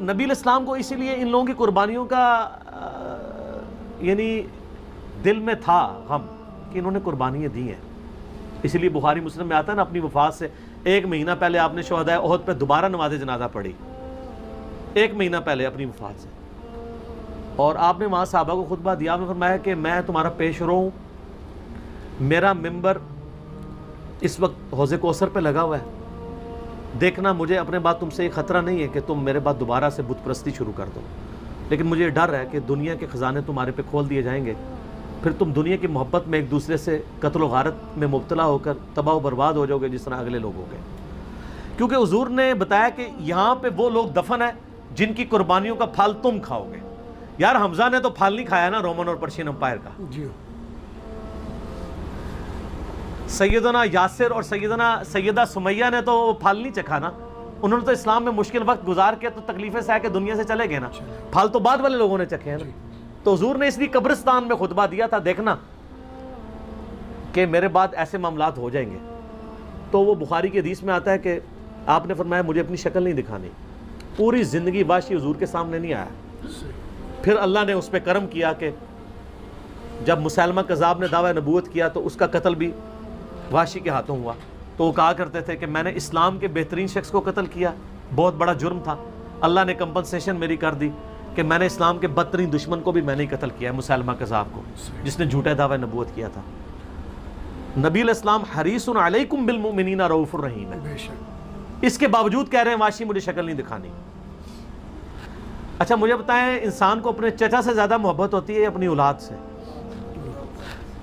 نبی علیہ السلام کو اسی لیے ان لوگوں کی قربانیوں کا یعنی دل میں تھا غم کہ انہوں نے قربانیاں دی ہیں. اسی لیے بخاری مسلم میں آتا ہے نا، اپنی وفات سے 1 مہینہ پہلے آپ نے شہداء احد پہ دوبارہ نماز جنازہ پڑھی، 1 مہینہ پہلے اپنی وفات سے. اور آپ نے وہاں صحابہ کو خطبہ دیا، آپ نے فرمایا کہ میں تمہارا پیش رو ہوں، میرا ممبر اس وقت حوض کوثر پہ لگا ہوا ہے، دیکھنا مجھے اپنے بعد تم سے یہ خطرہ نہیں ہے کہ تم میرے بعد دوبارہ سے بت پرستی شروع کر دو، لیکن مجھے یہ ڈر ہے کہ دنیا کے خزانے تمہارے پہ کھول دیے جائیں گے، پھر تم دنیا کی محبت میں ایک دوسرے سے قتل و غارت میں مبتلا ہو کر تباہ و برباد ہو جاؤ گے جس طرح اگلے لوگ ہو گئے. کیونکہ حضور نے بتایا کہ یہاں پہ وہ لوگ دفن ہیں جن کی قربانیوں کا پھل تم کھاؤ گے. یار حمزہ نے تو پھل نہیں کھایا نا رومن اور پرشین امپائر کا. سیدنا یاسر اور سیدہ سمیہ نے تو پھل نہیں چکھا نا، انہوں نے تو اسلام میں مشکل وقت گزار کے تو تکلیفیں سہ کے دنیا سے چلے گئے نا، پھل تو بعد والے لوگوں نے چکھے ہیں نا. تو حضور نے اس لیے قبرستان میں خطبہ دیا تھا، دیکھنا کہ میرے بعد ایسے معاملات ہو جائیں گے. تو وہ بخاری کی حدیث میں آتا ہے کہ آپ نے فرمایا مجھے اپنی شکل نہیں دکھانی. پوری زندگی وحشی حضور کے سامنے نہیں آیا. پھر اللہ نے اس پہ کرم کیا کہ جب مسیلمہ کذاب نے دعویٰ نبوت کیا تو اس کا قتل بھی وحشی کے ہاتھوں ہوا. تو وہ کہا کرتے تھے کہ میں نے اسلام کے بہترین شخص کو قتل کیا، بہت بڑا جرم تھا، اللہ نے کمپنسیشن میری کر دی کہ میں نے اسلام کے بدترین دشمن کو بھی میں نے قتل کیا ہے، مسیلمہ کذاب کو، جس نے جھوٹے دعویٰ نبوت کیا تھا. نبی علیہ السلام حریص علیکم بالمؤمنین رؤوف الرحیم ہے، اس کے باوجود کہہ رہے ہیں واشی مجھے شکل نہیں دکھانی. اچھا مجھے بتائیں، انسان کو اپنے چچا سے زیادہ محبت ہوتی ہے اپنی اولاد سے؟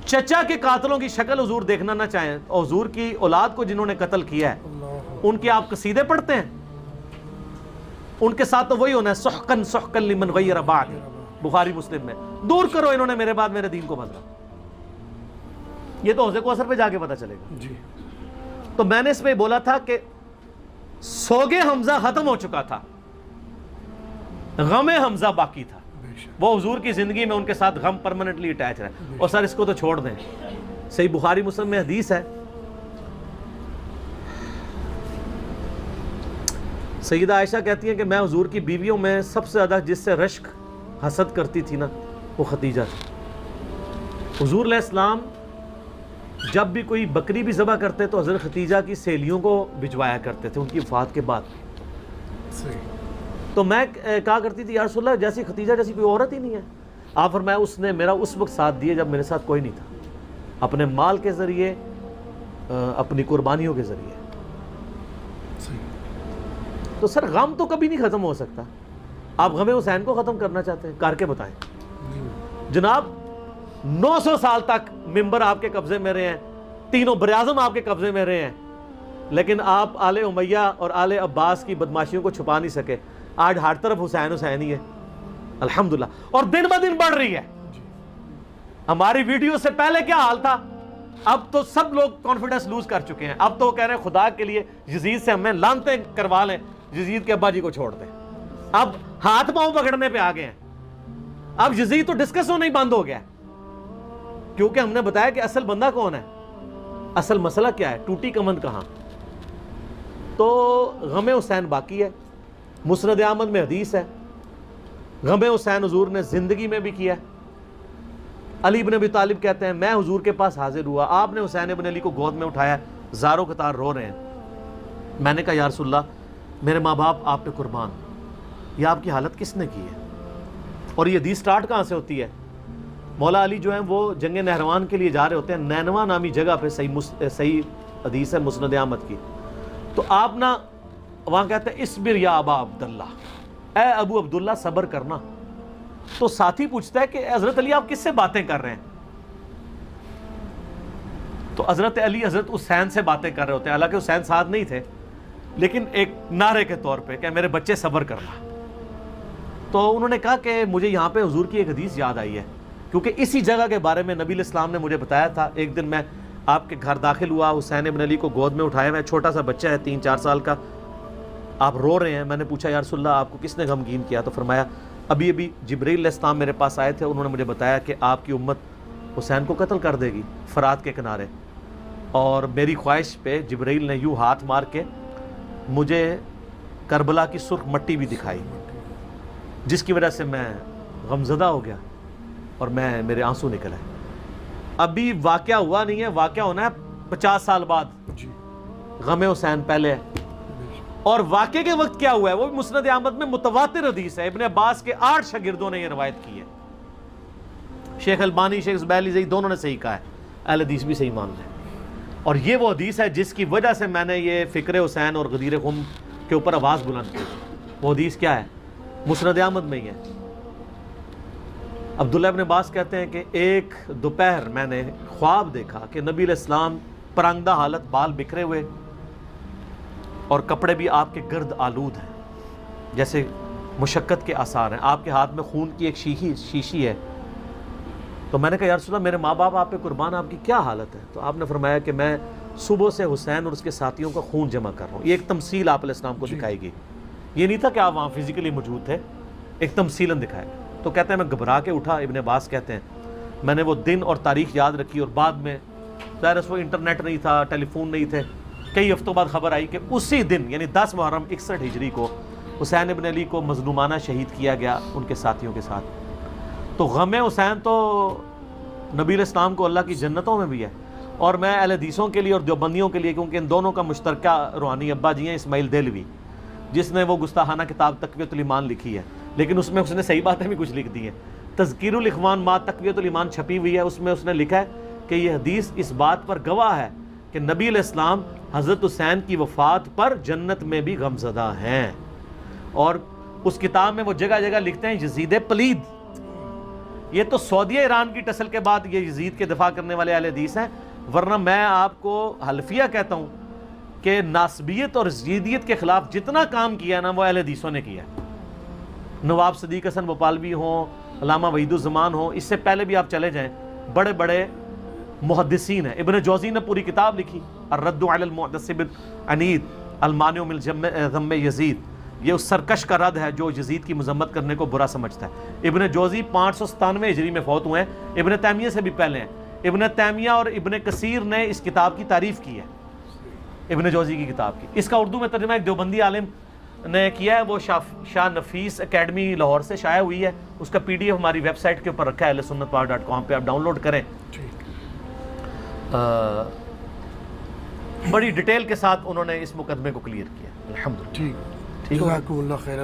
چچا کے قاتلوں کی شکل حضور دیکھنا نہ چاہیں، اور حضور کی اولاد کو جنہوں نے قتل کیا ہے ان کے آپ قصیدے پڑھتے ہیں؟ ان کے ساتھ تو وہی ہونا ہے، سحقن سحقن لمن غیر بعد، بخاری مسلم میں، دور کرو انہوں نے میرے بعد میرے دین کو بدلا. یہ تو حوض کوثر پہ جا کے پتہ چلے گا. تو میں نے اس میں بولا تھا کہ سوگے حمزہ ختم ہو چکا تھا، غم حمزہ باقی تھا. وہ حضور کی زندگی میں ان کے ساتھ غم پرماننٹلی اٹیچ رہے. اور سر اس کو تو چھوڑ دیں، صحیح بخاری مسلم میں حدیث ہے، سیدہ عائشہ کہتی ہیں کہ میں حضور کی بیویوں میں سب سے زیادہ جس سے رشک حسد کرتی تھی نا وہ خدیجہ تھی. حضور علیہ السلام جب بھی کوئی بکری بھی ذبح کرتے تو حضرت خدیجہ کی سہیلیوں کو بھجوایا کرتے تھے ان کی وفات کے بعد. تو میں کہا کرتی تھی یا رسول اللہ جیسی خدیجہ جیسی کوئی عورت ہی نہیں ہے. آپ فرمایا اس نے میرا اس وقت ساتھ دیا جب میرے ساتھ کوئی نہیں تھا، اپنے مال کے ذریعے، اپنی قربانیوں کے ذریعے. تو سر غم تو کبھی نہیں ختم ہو سکتا. آپ غم حسین کو ختم کرنا چاہتے ہیں، کر کے بتائیں. جناب 900 سال تک ممبر آپ کے قبضے میں رہے ہیں، تینوں براعظم آپ کے قبضے میں رہے ہیں، لیکن آپ آل امیہ اور آل عباس کی بدماشیوں کو چھپا نہیں سکے. آج ہر طرف حسین حسین ہی ہے الحمدللہ، اور دن بہ دن بڑھ رہی ہے. ہماری ویڈیو سے پہلے کیا حال تھا، اب تو سب لوگ کانفیڈنس لوز کر چکے ہیں. اب تو وہ کہہ رہے ہیں خدا کے لیے یزید سے ہمیں لعنتیں کروا لیں، یزید کے ابا جی کو چھوڑ دیں. اب ہاتھ پاؤں پکڑنے پہ آ گئے ہیں. اب یزید تو ڈسکس ہونا ہی بند ہو گیا، کیونکہ ہم نے بتایا کہ اصل بندہ کون ہے، اصل مسئلہ کیا ہے، ٹوٹی کمند کہاں. تو غم حسین باقی ہے. مسند احمد میں حدیث ہے، غم حسین حضور نے زندگی میں بھی کیا ہے. علی بن ابی طالب کہتے ہیں میں حضور کے پاس حاضر ہوا، آپ نے حسین ابن علی کو گود میں اٹھایا، زاروں قطار رو رہے ہیں. میں نے کہا یا رسول اللہ میرے ماں باپ آپ پہ قربان، یہ آپ کی حالت کس نے کی ہے؟ اور یہ حدیث سٹارٹ کہاں سے ہوتی ہے؟ مولا علی جو ہیں وہ جنگ نہروان کے لیے جا رہے ہوتے ہیں، نینوا نامی جگہ پہ، صحیح حدیث ہے مسند احمد کی. تو آپ نا وہاں کہتے ہیں اصبر یا ابا عبداللہ، اے ابو عبداللہ صبر کرنا. تو ساتھی پوچھتا ہے کہ حضرت علی آپ کس سے باتیں کر رہے ہیں؟ تو حضرت علی حضرت حسین سے باتیں کر رہے ہوتے ہیں، حالانکہ حسین ساتھ نہیں تھے، لیکن ایک نعرے کے طور پہ کہ میرے بچے صبر کرنا. تو انہوں نے کہا کہ مجھے یہاں پہ حضور کی ایک حدیث یاد آئی ہے، کیونکہ اسی جگہ کے بارے میں نبی علیہ السلام نے مجھے بتایا تھا. ایک دن میں آپ کے گھر داخل ہوا، حسین ابن علی کو گود میں اٹھایا ہوا ہے، چھوٹا سا بچہ ہے 3-4 سال کا، آپ رو رہے ہیں. میں نے پوچھا یا رسول اللہ آپ کو کس نے غمگین کیا؟ تو فرمایا ابھی جبرائیل علیہ السلام میرے پاس آئے تھے، انہوں نے مجھے بتایا کہ آپ کی امت حسین کو قتل کر دے گی فرات کے کنارے، اور میری خواہش پہ جبرائیل نے یوں ہاتھ مار کے مجھے کربلا کی سرخ مٹی بھی دکھائی. جس کی وجہ سے میں غمزدہ ہو گیا اور میرے آنسو نکل آئے. ابھی واقعہ ہوا نہیں ہے, واقعہ ہونا ہے 50 سال بعد. غم حسین پہلے ہے. اور واقعے کے وقت کیا ہوا ہے وہ بھی مسند احمد میں متواتر حدیث ہے. ابن عباس کے 8 شاگردوں نے یہ روایت کی ہے. شیخ البانی, شیخ زبیلی دونوں نے صحیح کہا ہے, اہل حدیث بھی صحیح مان رہے ہیں. اور یہ وہ حدیث ہے جس کی وجہ سے میں نے یہ فکر حسین اور غدیر خم کے اوپر آواز بلند کی. وہ حدیث کیا ہے؟ مسند احمد میں ہی ہے. عبداللہ ابن عباس کہتے ہیں کہ ایک دوپہر میں نے خواب دیکھا کہ نبی علیہ السلام پرانگدہ حالت, بال بکھرے ہوئے اور کپڑے بھی آپ کے گرد آلود ہیں, جیسے مشقت کے آثار ہیں. آپ کے ہاتھ میں خون کی ایک شیشی ہے. تو میں نے کہا یا رسول اللہ, میرے ماں باپ آپ پہ قربان, آپ کی کیا حالت ہے؟ تو آپ نے فرمایا کہ میں صبح سے حسین اور اس کے ساتھیوں کا خون جمع کر رہا ہوں. یہ ایک تمثیل آپ علیہ السلام کو دکھائی گئی. یہ نہیں تھا کہ آپ وہاں فزیکلی موجود تھے, ایک تمثیلاً دکھایا. تو کہتے ہیں میں گھبرا کے اٹھا. ابن عباس کہتے ہیں میں نے وہ دن اور تاریخ یاد رکھی, اور بعد میں ظاہر وہ انٹرنیٹ نہیں تھا, ٹیلی فون نہیں تھے. کئی ہفتوں بعد خبر آئی کہ اسی دن یعنی 10 محرم 61 ہجری کو حسین ابن علی کو مظلومانہ شہید کیا گیا ان کے ساتھیوں کے ساتھ. تو غم حسین تو نبی علیہ السلام کو اللہ کی جنتوں میں بھی ہے. اور میں اہل حدیثوں کے لیے اور دیوبندیوں کے لیے, کیونکہ ان دونوں کا مشترکہ روحانی ابا جی ہیں اسماعیل دہلوی, جس نے وہ گستاخانہ کتاب تقویۃ الایمان لکھی ہے, لیکن اس میں اس نے صحیح باتیں بھی کچھ لکھ دی ہیں. تذکیر الاخوان ما تقویۃ الایمان چھپی ہوئی ہے, اس میں اس نے لکھا ہے کہ یہ حدیث اس بات پر گواہ ہے کہ نبی علیہ السلام حضرت حسین کی وفات پر جنت میں بھی غمزدہ ہیں. اور اس کتاب میں وہ جگہ جگہ لکھتے ہیں یزید پلید. یہ تو سعودیہ ایران کی ٹسل کے بعد یہ یزید کے دفاع کرنے والے اہل حدیث ہیں, ورنہ میں آپ کو حلفیہ کہتا ہوں کہ ناسبیت اور یزیدیت کے خلاف جتنا کام کیا نا وہ اہل حدیثوں نے کیا. نواب صدیق حسن بھوپالوی ہوں, علامہ وحید الزمان ہوں, اس سے پہلے بھی آپ چلے جائیں, بڑے بڑے محدثین ہیں. ابن جوزی نے پوری کتاب لکھی الرد علی المعتصب العنید المانع من ذم یزید. یہ اس سرکش کا رد ہے جو یزید کی مذمت کرنے کو برا سمجھتا ہے. ابن جوزی 597 ہجری میں فوت ہوئے ہیں, ابن تیمیہ سے بھی پہلے ہیں. ابن تیمیہ اور ابن کثیر نے اس کتاب کی تعریف کی ہے, ابن جوزی کی کتاب کی. اس کا اردو میں ترجمہ ایک دیوبندی عالم نے کیا ہے, وہ شاہ نفیس اکیڈمی لاہور سے شائع ہوئی ہے. اس کا PDF ہماری ویب سائٹ کے اوپر رکھا ہے ahlsunnatpar.com پہ, آپ ڈاؤن لوڈ کریں. بڑی ڈیٹیل کے ساتھ انہوں نے اس مقدمے کو کلیئر کیا. الحمدللہ. ٹھیک, جزاکم اللہ خیر.